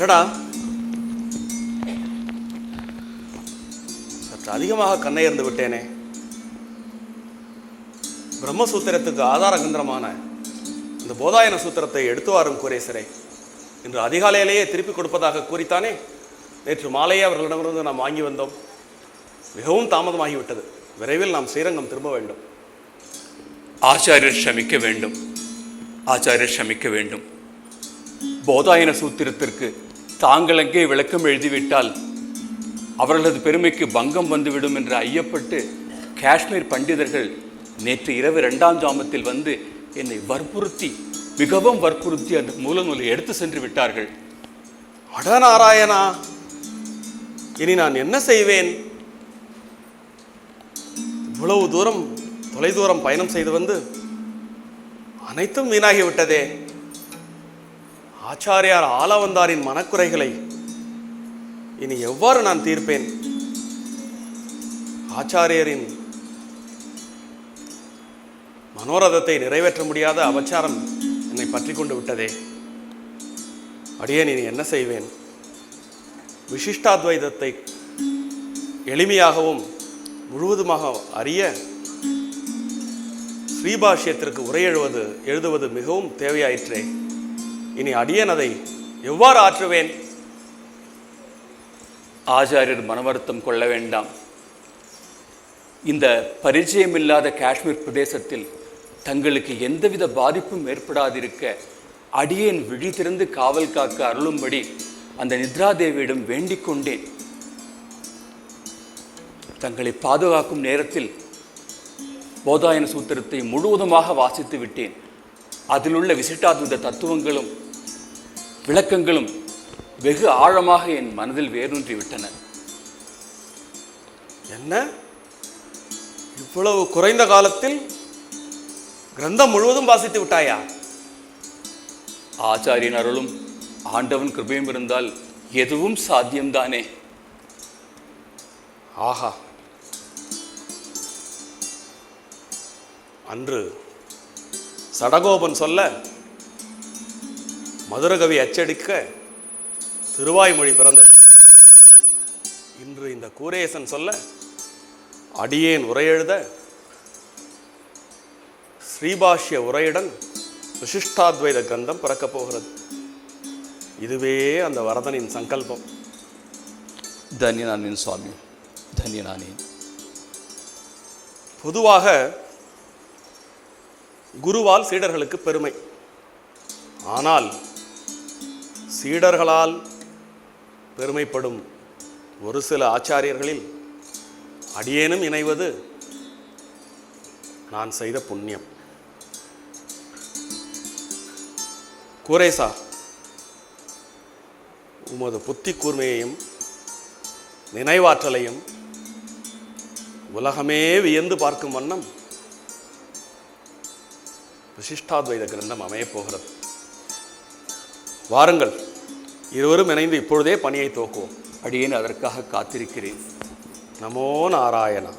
அடடா, சற்று அதிகமாக கண்ணையர்ந்து விட்டேனே. பிரம்மசூத்திரத்துக்கு ஆதார கந்திரமான இந்த போதாயன சூத்திரத்தை எடுத்து வாரும் குரேசரே. இன்று அதிகாலையிலேயே திருப்பி கொடுப்பதாக கூறித்தானே நேற்று மாலையே அவர்களிடமிருந்து நாம் வாங்கி வந்தோம். மிகவும் தாமதமாகிவிட்டது. விரைவில் நாம் ஸ்ரீரங்கம் திரும்ப வேண்டும். ஆச்சாரியர் ஷமிக்க வேண்டும், ஆச்சாரியர் ஷமிக்க வேண்டும். போதாயன சூத்திரத்திற்கு தாங்கள் அங்கே விளக்கம் எழுதிவிட்டால் அவர்களது பெருமைக்கு பங்கம் வந்துவிடும் என்று ஐயப்பட்டு காஷ்மீர் பண்டிதர்கள் நேற்று இரவு 2ஆம் ஜாமத்தில் வந்து என்னை மிகவும் வற்புறுத்தி அந்த மூலநூலை எடுத்து சென்று விட்டார்கள். அடநாராயணா, இனி நான் என்ன செய்வேன்? இவ்வளவு தூரம் தொலைதூரம் பயணம் செய்து வந்து அனைத்தும் வீணாகிவிட்டதே. ஆச்சாரியார் ஆளவந்தாரின் மனக்குறைகளை இனி எவ்வாறு நான் தீர்ப்பேன்? ஆச்சாரியரின் மனோரதத்தை நிறைவேற்ற முடியாத அபச்சாரம் என்னை பற்றி கொண்டு விட்டதே. அடியேன் இனி என்ன செய்வேன்? விசிஷ்டாத்வைதத்தை எளிமையாகவும் முழுவதுமாக அறிய ஸ்ரீபாஷ்யத்திற்கு உரை எழுதுவது மிகவும் தேவையாயிற்றே. இனி அடியேன் அதை எவ்வாறு ஆற்றுவேன்? ஆச்சாரியர் மனவருத்தம் கொள்ள வேண்டாம். இந்த பரிச்சயமில்லாத காஷ்மீர் பிரதேசத்தில் தங்களுக்கு எந்தவித பாதிப்பும் ஏற்படாதிருக்க அடியேன் விழி திறந்து காவல் காக்க அருளும்படி அந்த நித்ராதேவியிடம் வேண்டிக் கொண்டேன். தங்களை பாதுகாக்கும் நேரத்தில் போதாயன சூத்திரத்தை முழுவதுமாக வாசித்து விட்டேன். அதிலுள்ள விசிஷ்டாத்வைத தத்துவங்களும் விளக்கங்களும் வெகு ஆழமாக என் மனதில் வேரூன்றி விட்டன. என்ன, இவ்வளவு குறைந்த காலத்தில் கிரந்தம் முழுவதும் வாசித்து விட்டாயா? ஆச்சாரியன் அருளும் ஆண்டவன் கிருபையும் இருந்தால் எதுவும் சாத்தியம்தானே. ஆஹா, அன்று சடகோபன் சொல்ல மதுரகவி அச்சடிக்க திருவாய்மொழி பிறந்தது. இன்று இந்த கூரேசன் சொல்ல அடியேன் உரையெழுத ஸ்ரீபாஷ்ய உரையுடன் விசிஷ்டாத்வைத கிரந்தம் பிறக்கப் போகிறது. இதுவே அந்த வரதனின் சங்கல்பம். தன்யனானேன் சுவாமி, தன்யனானேன். பொதுவாக குருவால் சீடர்களுக்கு பெருமை. ஆனால் சீடர்களால் பெருமைப்படும் ஒரு சில ஆச்சாரியர்களில் அடியேனும் இணைவது நான் செய்த புண்ணியம். கூரேசா, உமது புத்தி கூர்மையையும் நினைவாற்றலையும் உலகமே வியந்து பார்க்கும் வண்ணம் விசிஷ்டாத்வைத கிரந்தம் அமையப் போகிறது. வாருங்கள், இருவரும் இணைந்து இப்பொழுதே பணியை துவக்குவோம். அடியேன் அதற்காக காத்திருக்கிறேன். நமோ நாராயணா.